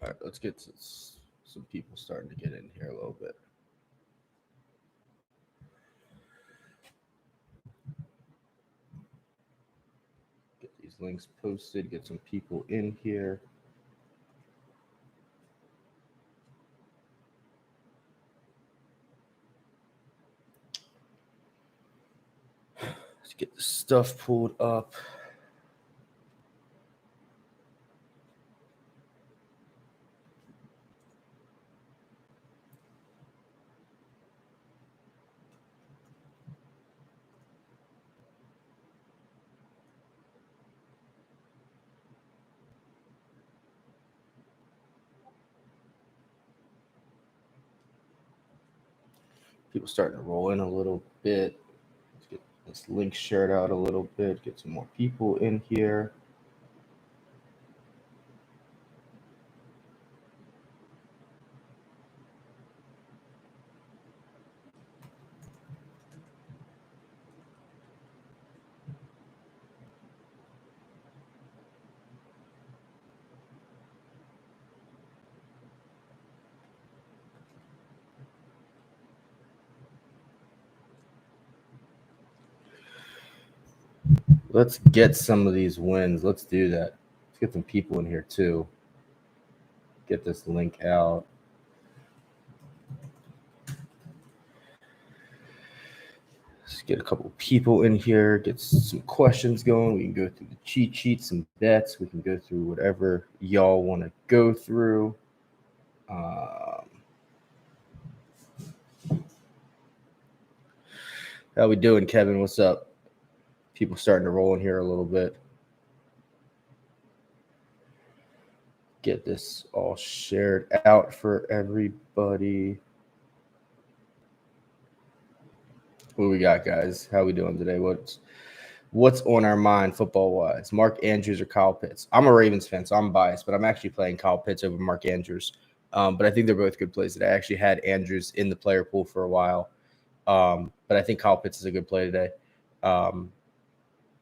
All right, let's get some people starting to get in here a little bit. Get these links posted, get some people in here. Let's get the stuff pulled up. People starting to roll in a little bit. Let's get this link shared out a little bit, get some more people in here. Let's get some of these wins. Let's do that. Let's get some people in here too. Get this link out. Let's get a couple of people in here, get some questions going. We can go through the cheat sheets, some bets. We can go through whatever y'all want to go through. How we doing, Kevin? What's up? People starting to roll in here a little bit. Get this all shared out for everybody. What we got, guys? How we doing today? What's on our mind football-wise? Mark Andrews or Kyle Pitts? I'm a Ravens fan, so I'm biased, but I'm actually playing Kyle Pitts over Mark Andrews. But I think they're both good plays today. I actually had Andrews in the player pool for a while. But I think Kyle Pitts is a good play today.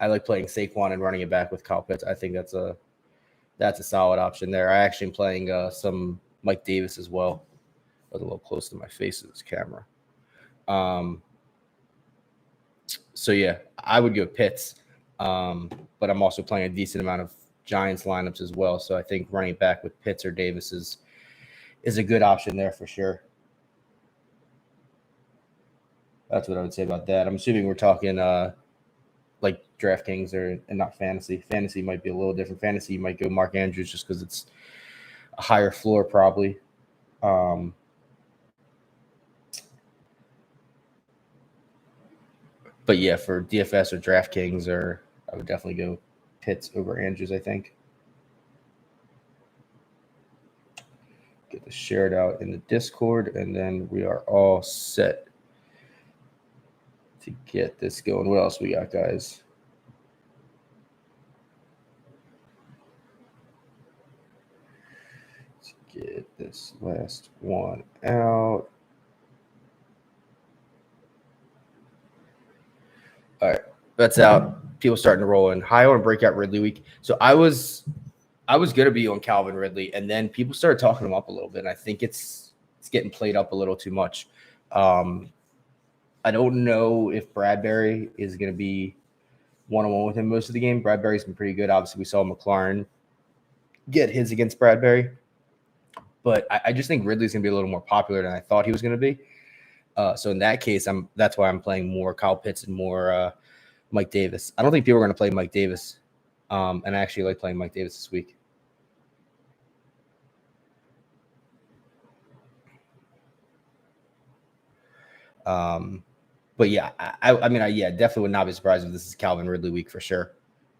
I like playing Saquon and running it back with Kyle Pitts. I think that's a solid option there. I actually am playing some Mike Davis as well. I was a little close to my face of this camera. So, yeah, I would go Pitts. But I'm also playing a decent amount of Giants lineups as well. So I think running back with Pitts or Davis is a good option there for sure. That's what I would say about that. I'm assuming we're talking like Draftkings and not fantasy. Fantasy might be a little different. Fantasy, you might go Mark Andrews just because it's a higher floor probably. But yeah, for DFS or DraftKings, I would definitely go Pitts over Andrews, I think. Get this shared out in the Discord, and then we are all set to get this going. What else we got, guys? Let's get this last one out. All right, that's out. People starting to roll in. High on breakout Ridley week. So I was gonna be on Calvin Ridley, and then people started talking him up a little bit. And I think it's getting played up a little too much. I don't know if Bradbury is gonna be one-on-one with him most of the game. Bradbury's been pretty good. Obviously, we saw McLaurin get his against Bradbury. But I just think Ridley's going to be a little more popular than I thought he was going to be. So in that case, that's why I'm playing more Kyle Pitts and more Mike Davis. I don't think people are going to play Mike Davis, and I actually like playing Mike Davis this week. But yeah, I mean, definitely would not be surprised if this is Calvin Ridley week for sure.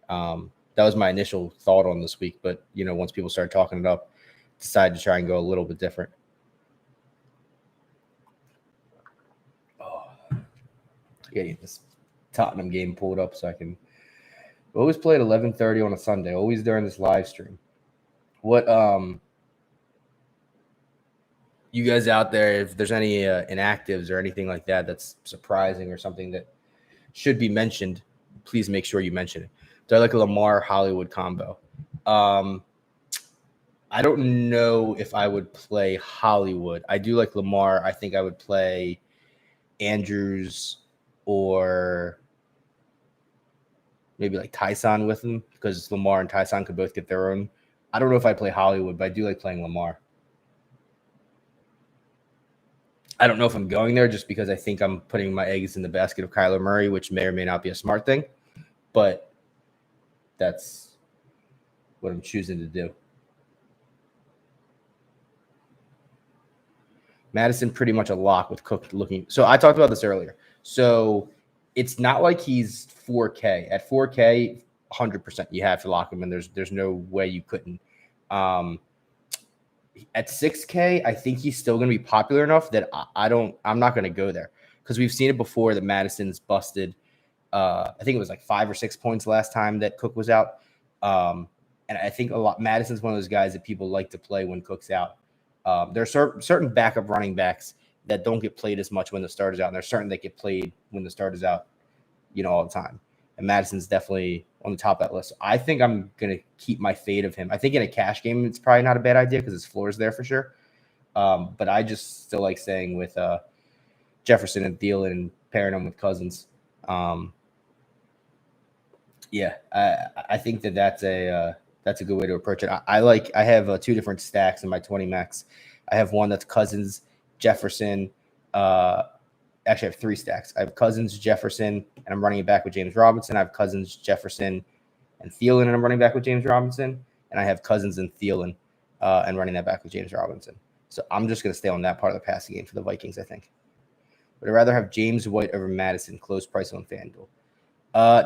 That was my initial thought on this week, but once people started talking it up, decided to try and go a little bit different. Get this Tottenham game pulled up so I can always play at 11:30 on a Sunday, always during this live stream. What you guys out there, if there's any inactives or anything like that that's surprising or something that should be mentioned, please make sure you mention it. Do I like a Lamar Hollywood combo? I don't know if I would play Hollywood. I do like Lamar. I think I would play Andrews or maybe like Tyson with him because Lamar and Tyson could both get their own. I don't know if I play Hollywood, but I do like playing Lamar. I don't know if I'm going there just because I think I'm putting my eggs in the basket of Kyler Murray, which may or may not be a smart thing, but that's what I'm choosing to do. Madison pretty much a lock with Cook looking. So I talked about this earlier. So it's not like he's 4K. At 4K, 100% you have to lock him, and there's no way you couldn't. At 6K, I think he's still going to be popular enough that I'm not going to go there because we've seen it before that Madison's busted. I think it was like 5 or 6 points last time that Cook was out. And I think Madison's one of those guys that people like to play when Cook's out. There are certain backup running backs that don't get played as much when the starter's out, and there's certain that get played when the starter's out, all the time. And Madison's definitely on the top of that list. So I think I'm going to keep my fade of him. I think in a cash game, it's probably not a bad idea because his floor is there for sure. But I just still like staying with Jefferson and Thielen and pairing them with Cousins. I think that's a good way to approach it. I have 2 different stacks in my 20 max. I have one that's Cousins, Jefferson. Actually, I have 3 stacks. I have Cousins, Jefferson, and I'm running it back with James Robinson. I have Cousins, Jefferson, and Thielen, and I'm running back with James Robinson. And I have Cousins and Thielen, and running that back with James Robinson. So I'm just going to stay on that part of the passing game for the Vikings, I think. Would I rather have James White over Madison, close price on Fanduel?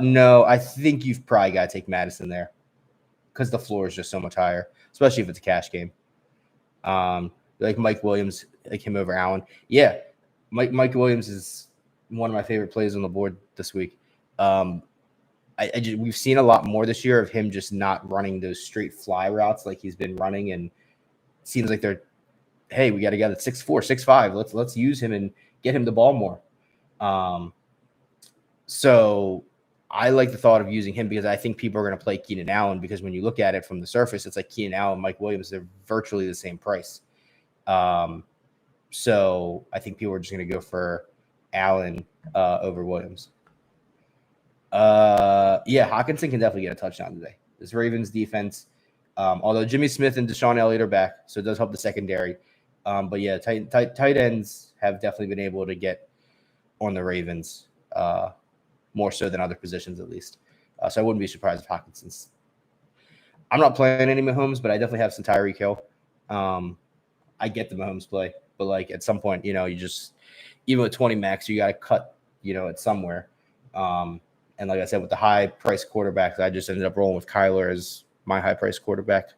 No, I think you've probably got to take Madison there because the floor is just so much higher, especially if it's a cash game. Like Mike Williams, like him over Allen. Yeah, Mike Williams is one of my favorite plays on the board this week. We've seen a lot more this year of him just not running those straight fly routes like he's been running, and it seems like hey, we got a guy that's 6'4", 6'5". Let's use him and get him the ball more. So I like the thought of using him because I think people are going to play Keenan Allen because when you look at it from the surface, it's like Keenan Allen, Mike Williams, they're virtually the same price. So I think people are just going to go for Allen over Williams. Hawkinson can definitely get a touchdown today. This Ravens defense, although Jimmy Smith and Deshaun Elliott are back, so it does help the secondary. But yeah, tight ends have definitely been able to get on the Ravens more so than other positions at least. So I wouldn't be surprised if Hawkinson's. I'm not playing any Mahomes, but I definitely have some Tyreek Hill. I get the Mahomes play, but like at some point, you just even with 20 max, you got to cut, it somewhere. And like I said, with the high price quarterbacks, I just ended up rolling with Kyler as my high price quarterback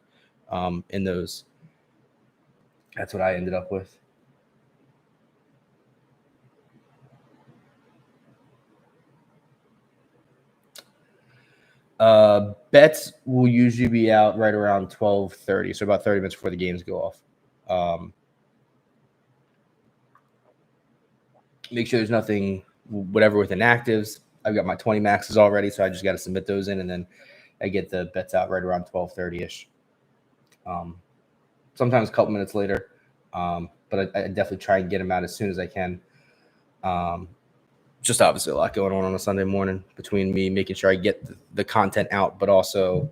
in those. That's what I ended up with. Bets will usually be out right around 12:30, so about 30 minutes before the games go off. Make sure there's nothing, whatever with inactives. I've got my 20 maxes already, so I just got to submit those in, and then I get the bets out right around 12:30-ish. Sometimes a couple minutes later, but I definitely try and get them out as soon as I can. just obviously a lot going on a Sunday morning between me making sure I get the content out, but also,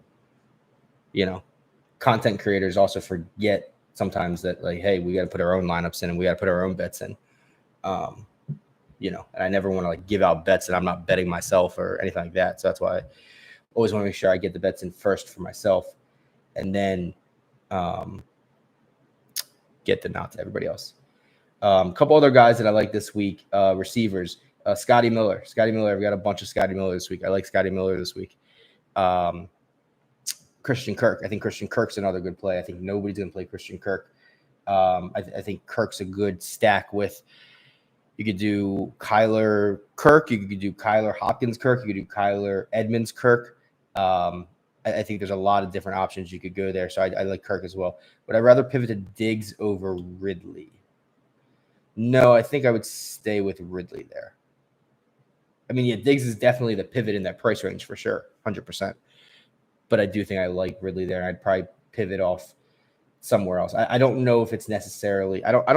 content creators also forget sometimes that, like, hey, we got to put our own lineups in and we got to put our own bets in. And I never want to like give out bets that I'm not betting myself or anything like that. So that's why I always want to make sure I get the bets in first for myself and then get them out to everybody else. A couple other guys that I like this week, receivers. Scotty Miller. I've got a bunch of Scotty Miller this week. I like Scotty Miller this week. Christian Kirk. I think Christian Kirk's another good play. I think nobody's going to play Christian Kirk. I think Kirk's a good stack with. You could do Kyler Kirk. You could do Kyler Hopkins Kirk. You could do Kyler Edmonds Kirk. I think there's a lot of different options you could go there. So I like Kirk as well. But I'd rather pivot to Diggs over Ridley. No, I think I would stay with Ridley there. I mean, yeah, Diggs is definitely the pivot in that price range for sure, 100%. But I do think I like Ridley there, and I'd probably pivot off somewhere else. I don't know if it's necessarily. I'm not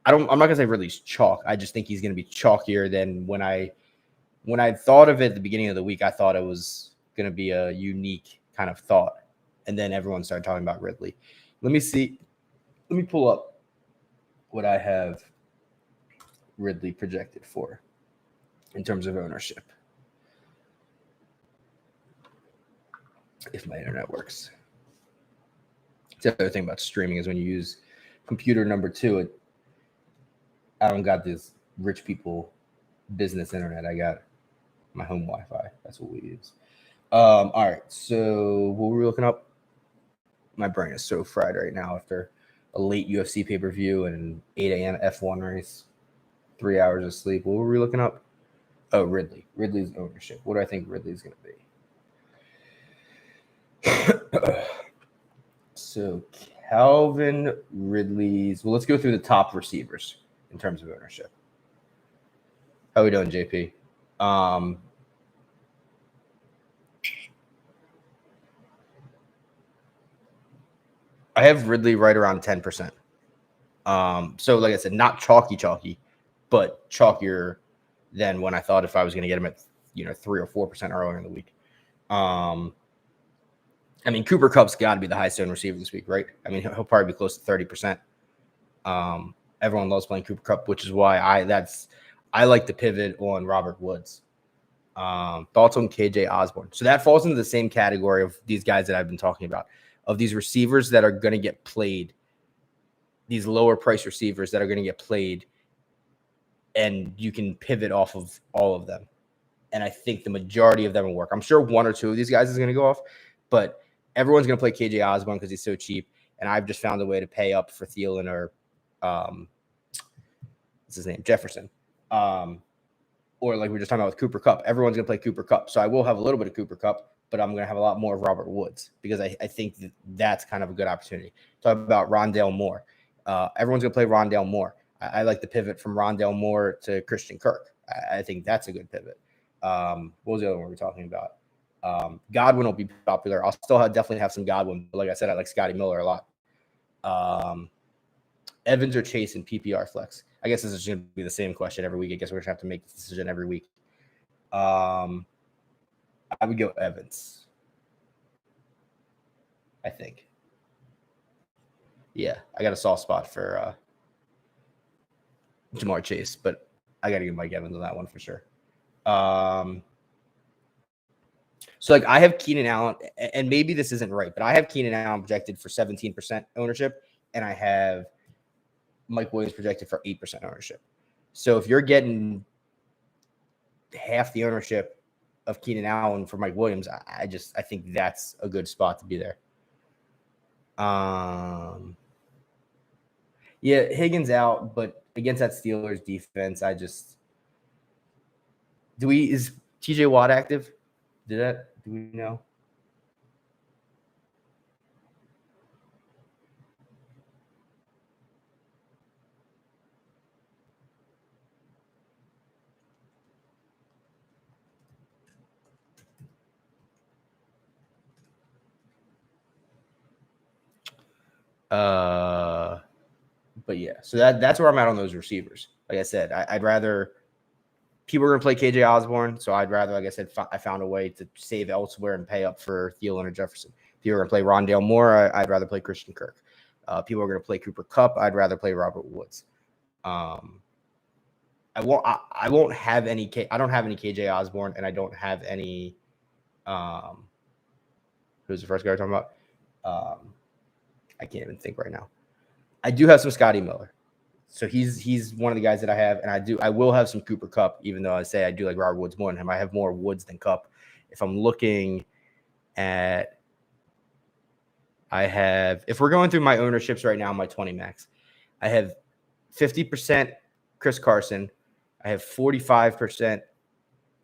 gonna say Ridley's chalk. I just think he's gonna be chalkier than when I thought of it at the beginning of the week. I thought it was gonna be a unique kind of thought, and then everyone started talking about Ridley. Let me see. Let me pull up what I have Ridley projected for in terms of ownership. If my internet works. The other thing about streaming is when you use computer number 2, I don't got this rich people business internet. I got my home Wi-Fi. That's what we use. All right. So what were we looking up? My brain is so fried right now after a late UFC pay-per-view and an 8 a.m. F1 race. 3 hours of sleep. What were we looking up? Oh, Ridley. Ridley's ownership. What do I think Ridley's going to be? So Calvin Ridley's. Well, let's go through the top receivers in terms of ownership. How are we doing, JP? I have Ridley right around 10%. So like I said, not chalky, but chalkier than when I thought if I was going to get him at 3 or 4% earlier in the week. I mean, Cooper Kupp's got to be the highest owned receiver this week, right? I mean, he'll probably be close to 30%. Everyone loves playing Cooper Kupp, which is why I like to pivot on Robert Woods. Thoughts on Kj Osborne? So that falls into the same category of these guys that I've been talking about, of these receivers that are going to get played, these lower price receivers that are going to get played, and you can pivot off of all of them. And I think the majority of them will work. I'm sure 1 or 2 of these guys is going to go off, but everyone's going to play Kj Osborne because he's so cheap. And I've just found a way to pay up for Thielen or what's his name? Jefferson. Or like we were just talking about with Cooper Kupp. Everyone's going to play Cooper Kupp. So I will have a little bit of Cooper Kupp, but I'm going to have a lot more of Robert Woods because I think that's kind of a good opportunity. Talk about Rondale Moore. Everyone's going to play Rondale Moore. I like the pivot from Rondale Moore to Christian Kirk. I think that's a good pivot. What was the other one we were talking about? Godwin will be popular. I'll still definitely have some Godwin, but like I said, I like Scotty Miller a lot. Evans or Chase in PPR flex. I guess this is going to be the same question every week. I guess we're going to have to make this decision every week. I would go Evans. I think. Yeah, I got a soft spot for Jamar Chase, but I got to give Mike Evans on that one for sure. So like I have Keenan Allen, and maybe this isn't right, but I have Keenan Allen projected for 17% ownership, and I have Mike Williams projected for 8% ownership. So if you're getting half the ownership of Keenan Allen for Mike Williams, I think that's a good spot to be there. Yeah, Higgins out, but against that Steelers defense, is TJ Watt active? Do we know? But yeah, so that's where I'm at on those receivers. Like I said, I'd rather People are going to play Kj Osborne, so I'd rather, like I said, I found a way to save elsewhere and pay up for Thielen or Jefferson. People are going to play Rondale Moore. I'd rather play Christian Kirk. People are going to play Cooper Kupp. I'd rather play Robert Woods. I won't have any. I don't have any KJ Osborne, and I don't have any. Who's the first guy we're talking about? I can't even think right now. I do have some Scotty Miller, so he's one of the guys that I have, and I will have some Cooper Kupp, even though I say I do like Robert Woods more than him. I have more Woods than Kupp. If I'm looking at, if we're going through my ownerships right now, my 20 max, I have 50% Chris Carson. I have 45%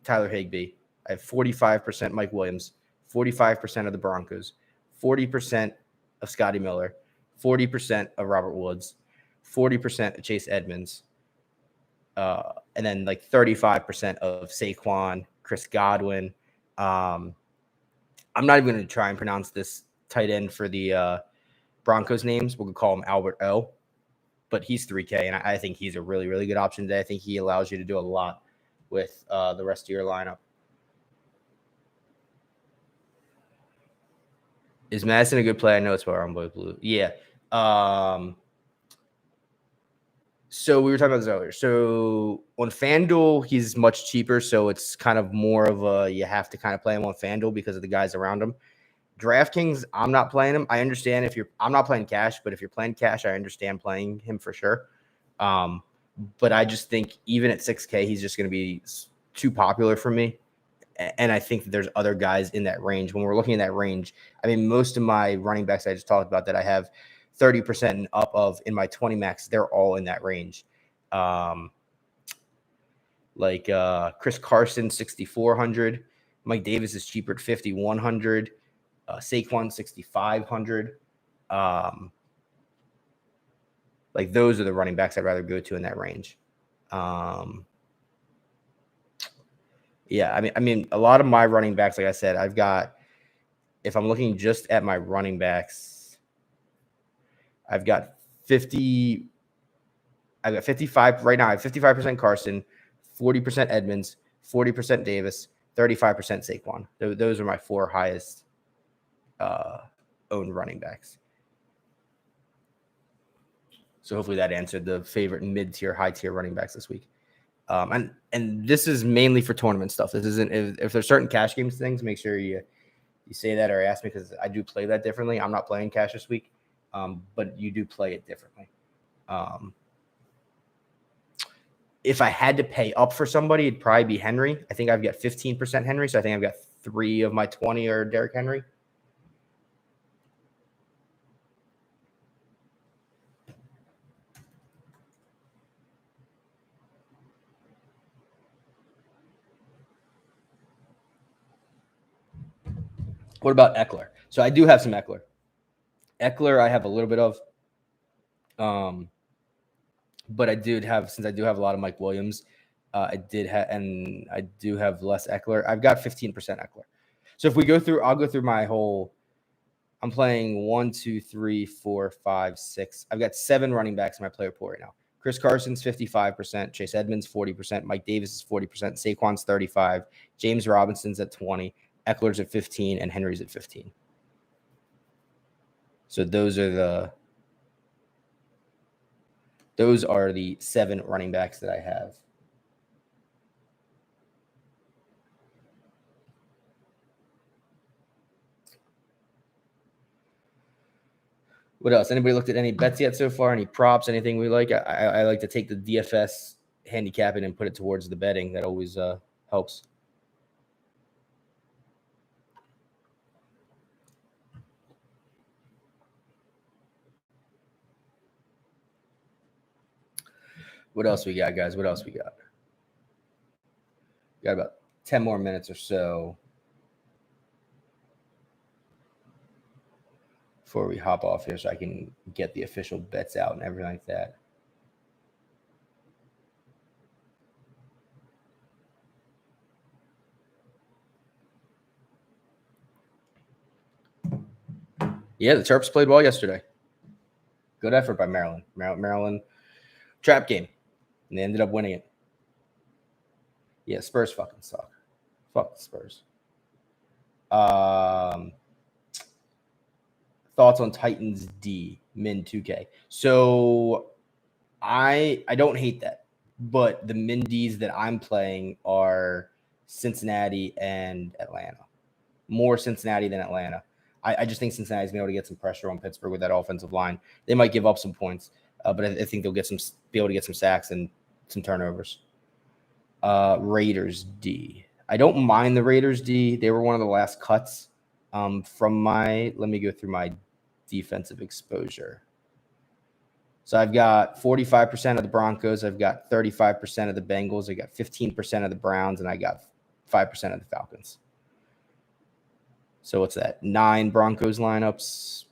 Tyler Higbee. I have 45% Mike Williams, 45% of the Broncos, 40% of Scotty Miller, 40% of Robert Woods, 40% of Chase Edmonds, and then like 35% of Saquon, Chris Godwin. I'm not even going to try and pronounce this tight end for the Broncos names. We'll call him Albert O, but he's 3K, and I think he's a really, really good option today. I think he allows you to do a lot with the rest of your lineup. Is Madison a good play? I know it's about on Boy Blue. Yeah. So we were talking about this earlier. So on Fanduel, he's much cheaper. So it's kind of more of a, you have to kind of play him on Fanduel because of the guys around him. Draftkings, I'm not playing him. I understand I'm not playing cash, but if you're playing cash, I understand playing him for sure. But I just think even at 6K, he's just going to be too popular for me. And I think that there's other guys in that range. When we're looking at that range, I mean, most of my running backs I just talked about that I have 30% and up of in my 20 max, they're all in that range. Like Chris Carson, 6,400. Mike Davis is cheaper at 5,100. Saquon, 6,500. Like those are the running backs I'd rather go to in that range. Yeah, I mean, a lot of my running backs, like I said, I've got, if I'm looking just at my running backs, I've got 55 right now. I have 55% Carson, 40% Edmonds, 40% Davis, 35% Saquon. Those are my four highest owned running backs. So hopefully that answered the favorite mid-tier, high-tier running backs this week. And this is mainly for tournament stuff. This isn't, if there's certain cash games things, make sure you say that or ask me, because I do play that differently. I'm not playing cash this week, but you do play it differently. If I had to pay up for somebody, it'd probably be Henry. I think I've got 15% Henry, so I think I've got 3 of my 20 are Derrick Henry. What about Eckler? So I do have some Eckler. Eckler I have a little bit of. But I do have, since I do have a lot of Mike Williams, I do have less Eckler. I've got 15% Eckler. So if we go through, I'll go through my whole, I'm playing 1, 2, 3, 4, 5, 6. I've got 7 running backs in my player pool right now. Chris Carson's 55%, Chase Edmonds 40%, Mike Davis is 40%, Saquon's 35%, James Robinson's at 20%, Eckler's at 15%, and Henry's at 15%. So those are the 7 running backs that I have. What else? Anybody looked at any bets yet so far? Any props? Anything we like? I like to take the DFS handicapping and put it towards the betting. That always helps. What else we got, guys? What else we got? Got about 10 more minutes or so before we hop off here so I can get the official bets out and everything like that. Yeah, the Terps played well yesterday. Good effort by Maryland. Maryland trap game, and they ended up winning it. Yeah, Spurs fucking suck. Fuck the Spurs. Thoughts on Titans D min 2K. So I don't hate that, but the min Ds that I'm playing are Cincinnati and Atlanta. More Cincinnati than Atlanta. I just think Cincinnati's been able to get some pressure on Pittsburgh with that offensive line. They might give up some points, but I think they'll be able to get some sacks and some turnovers. Raiders D. I don't mind the Raiders D. They were one of the last cuts from my. Let me go through my defensive exposure. So I've got 45% of the Broncos. I've got 35% of the Bengals. I got 15% of the Browns, and I got 5% of the Falcons. So what's that? 9 Broncos lineups,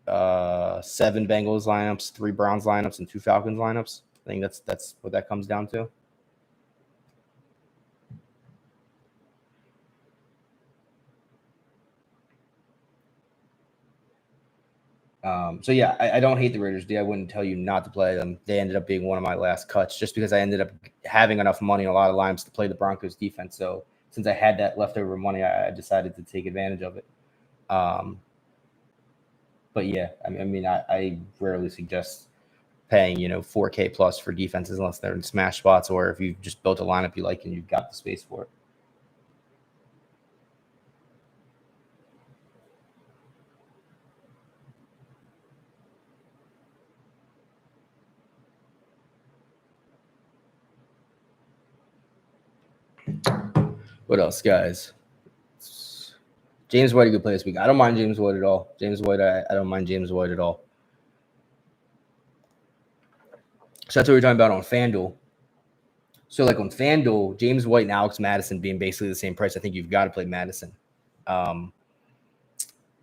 7 Bengals lineups, 3 Browns lineups, and 2 Falcons lineups. I think that's what that comes down to. So yeah, I don't hate the Raiders. I wouldn't tell you not to play them. They ended up being one of my last cuts just because I ended up having enough money in a lot of lineups to play the Broncos defense. So since I had that leftover money, I decided to take advantage of it. But yeah, I rarely suggest paying, 4K plus for defenses unless they're in smash spots or if you've just built a lineup you like and you've got the space for it. What else, guys? James White, a good play this week. I don't mind James White at all. I don't mind James White at all. So that's what we're talking about on Fanduel. So like on Fanduel, James White and Alex Madison being basically the same price, I think you've got to play Madison,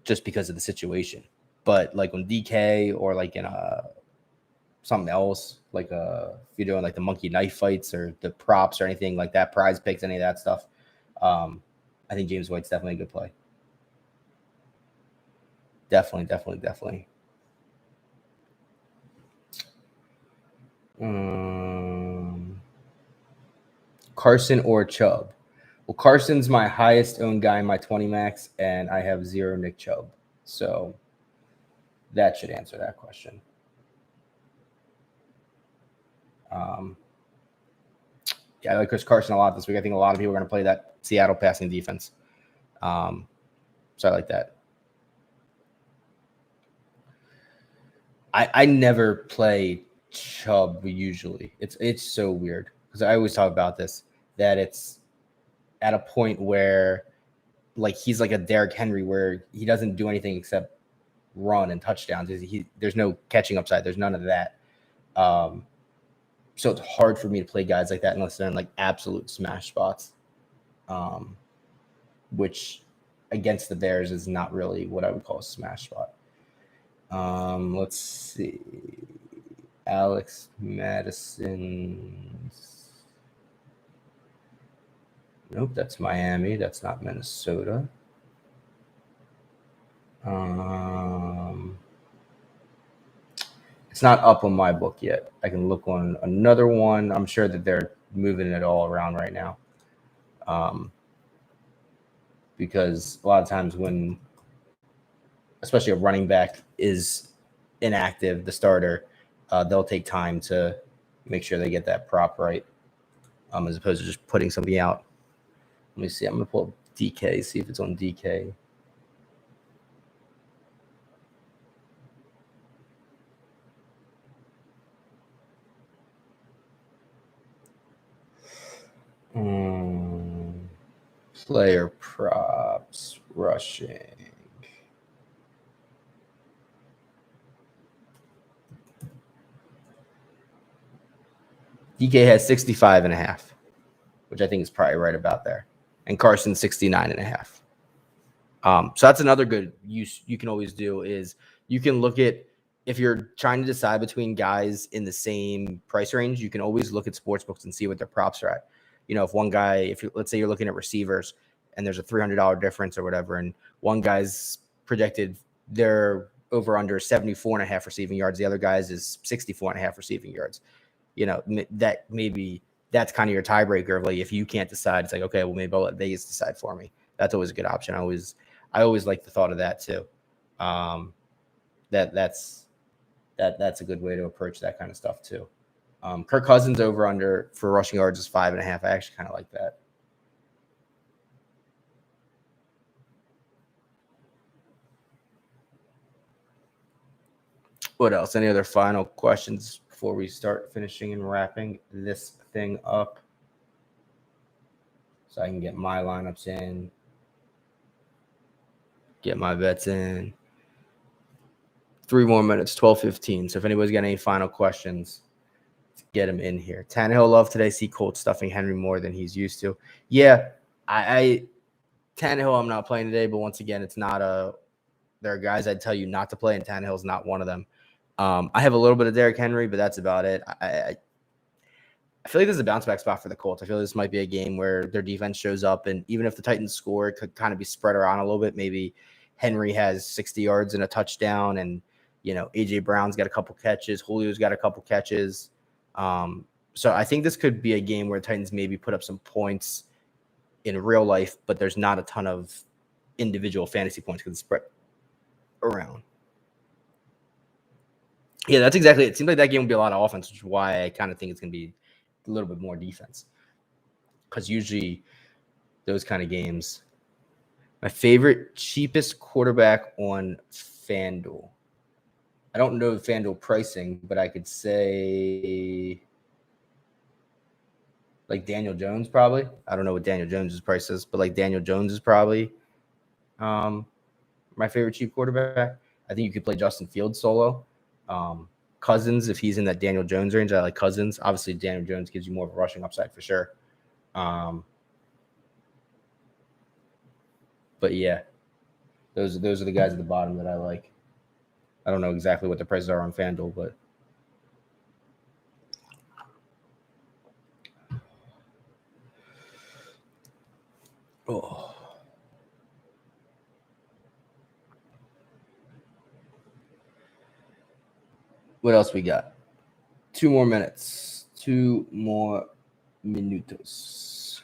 just because of the situation. But like on DK or like in something else, like if you're doing like the monkey knife fights or the props or anything like that, prize picks, any of that stuff, I think James White's definitely a good play. Definitely. Carson or Chubb? Well, Carson's my highest owned guy in my 20 max, and I have 0 Nick Chubb. So that should answer that question. Yeah, I like Chris Carson a lot this week. I think a lot of people are going to play that Seattle passing defense. So I like that. I never play Chubb usually. It's so weird because I always talk about this, that it's at a point where like he's like a Derrick Henry where he doesn't do anything except run and touchdowns. There's no catching upside. There's none of that. So it's hard for me to play guys like that unless they're in like absolute smash spots, which against the Bears is not really what I would call a smash spot. Let's see. Alex Madison. Nope, that's Miami. That's not Minnesota. It's not up on my book yet. I can look on another one. I'm sure that they're moving it all around right now. Because a lot of times when, especially a running back is inactive, the starter, they'll take time to make sure they get that prop right, as opposed to just putting something out. Let me see. I'm going to pull up DK, see if it's on DK. Player props, rushing. DK has 65.5, which I think is probably right about there. And Carson 69.5. So that's another good use you can always do is you can look at, if you're trying to decide between guys in the same price range, you can always look at sports books and see what their props are at. If one guy, let's say you're looking at receivers and there's a $300 difference or whatever, and one guy's projected they're over under 74.5 receiving yards, the other guy's is 64.5 receiving yards. That maybe that's kind of your tiebreaker of like, if you can't decide, it's like, okay, well, maybe I'll let Vegas decide for me. That's always a good option. I always like the thought of that too. That's a good way to approach that kind of stuff too. Kirk Cousins over under for rushing yards is 5.5. I actually kind of like that. What else? Any other final questions before we start finishing and wrapping this thing up? So I can get my lineups in, get my bets in. 3 more minutes, 12:15. So if anybody's got any final questions, get them in here. Tannehill love today. See Colts stuffing Henry more than he's used to. Yeah, I Tannehill I'm not playing today, but once again, it's not a. There are guys I'd tell you not to play, and Tannehill's not one of them. I have a little bit of Derrick Henry, but that's about it. I feel like this is a bounce back spot for the Colts. I feel like this might be a game where their defense shows up, and even if the Titans score, it could kind of be spread around a little bit. Maybe Henry has 60 yards and a touchdown, and AJ Brown's got a couple catches, Julio's got a couple catches. So I think this could be a game where the Titans maybe put up some points in real life, but there's not a ton of individual fantasy points because it's spread around. Yeah, that's exactly it. It seems like that game will be a lot of offense, which is why I kind of think it's going to be a little bit more defense. Because usually those kind of games, my favorite cheapest quarterback on Fanduel. I don't know the Fanduel pricing, but I could say like Daniel Jones probably. I don't know what Daniel Jones' price is, but like Daniel Jones is probably my favorite cheap quarterback. I think you could play Justin Fields solo. Cousins, if he's in that Daniel Jones range, I like Cousins. Obviously, Daniel Jones gives you more of a rushing upside for sure. But yeah, those are the guys at the bottom that I like. I don't know exactly what the prices are on FanDuel, but what else we got? 2 more minutes. 2 more minutos.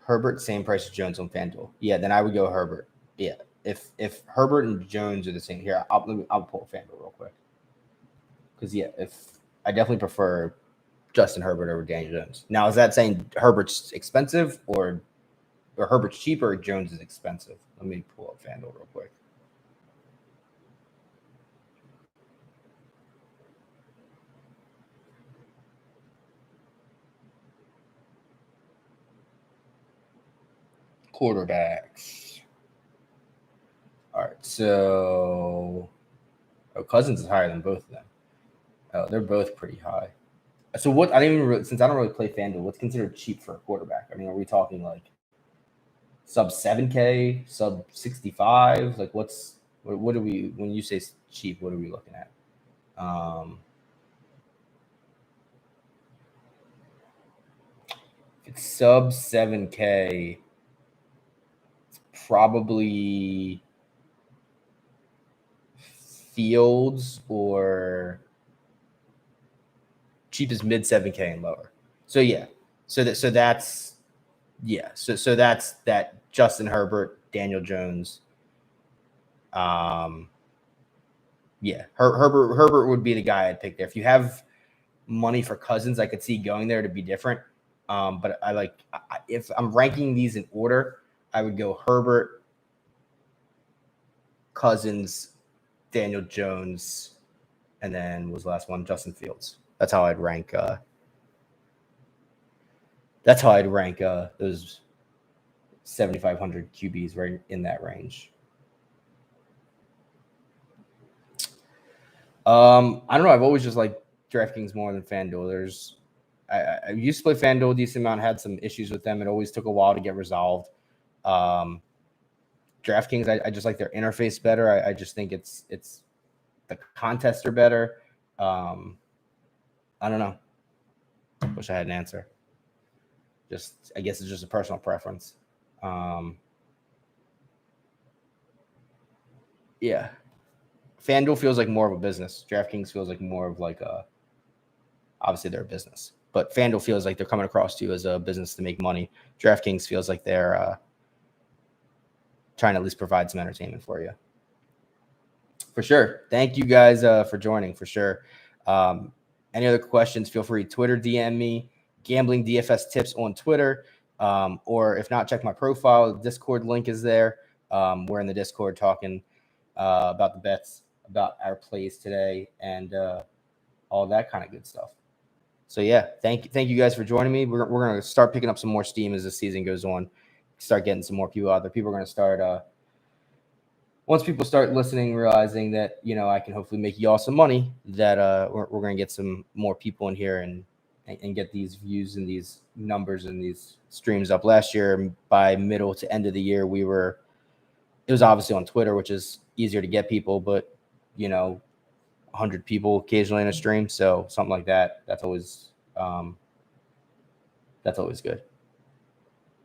Herbert, same price as Jones on FanDuel. Yeah, then I would go Herbert. Yeah, if Herbert and Jones are the same here, I'll pull FanDuel real quick. Because if I definitely prefer Justin Herbert over Daniel Jones. Now, is that saying Herbert's expensive or Herbert's cheaper or Jones is expensive? Let me pull up FanDuel real quick. Quarterbacks. All right, so Cousins is higher than both of them. Oh, they're both pretty high. So what? I didn't even since I don't really play FanDuel. What's considered cheap for a quarterback? I mean, are we talking like sub 7K, sub 65? Like, what do we when you say cheap? What are we looking at? If it's sub 7K, it's probably Fields or cheap is mid 7K and lower. So yeah, so that's yeah, so that's that Justin Herbert, Daniel Jones. Yeah, Herbert would be the guy I'd pick there. If you have money for Cousins, I could see going there to be different. But if I'm ranking these in order, I would go Herbert, Cousins, Daniel Jones, and then what was the last one? Justin Fields. That's how I'd rank. Those 7,500 QBs right in that range. I don't know. I've always just liked DraftKings more than FanDuel. I used to play FanDuel a decent amount, had some issues with them. It always took a while to get resolved. DraftKings, I just like their interface better. I just think it's the contests are better. I don't know. Wish I had an answer. I guess it's just a personal preference. Yeah. FanDuel feels like more of a business. DraftKings feels like more of like a obviously they're a business. But FanDuel feels like they're coming across to you as a business to make money. DraftKings feels like they're trying to at least provide some entertainment for you. For sure. Thank you guys for joining, for sure. Any other questions, feel free to Twitter, DM me, Gambling DFS Tips on Twitter. Or if not, check my profile. The Discord link is there. We're in the Discord talking about the bets, about our plays today, and all that kind of good stuff. So yeah, thank you guys for joining me. We're gonna start picking up some more steam as the season goes on. Start getting some more people out there. People are gonna start once people start listening, realizing that I can hopefully make y'all some money. That we're gonna get some more people in here and get these views and these numbers and these streams up. Last year, by middle to end of the year, it was obviously on Twitter, which is easier to get people, but 100 people occasionally in a stream, so something like that. That's always good.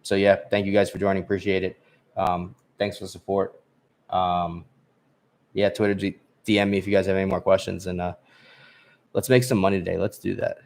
So yeah, thank you guys for joining. Appreciate it. Thanks for the support. Twitter, DM me if you guys have any more questions, and let's make some money today. Let's do that.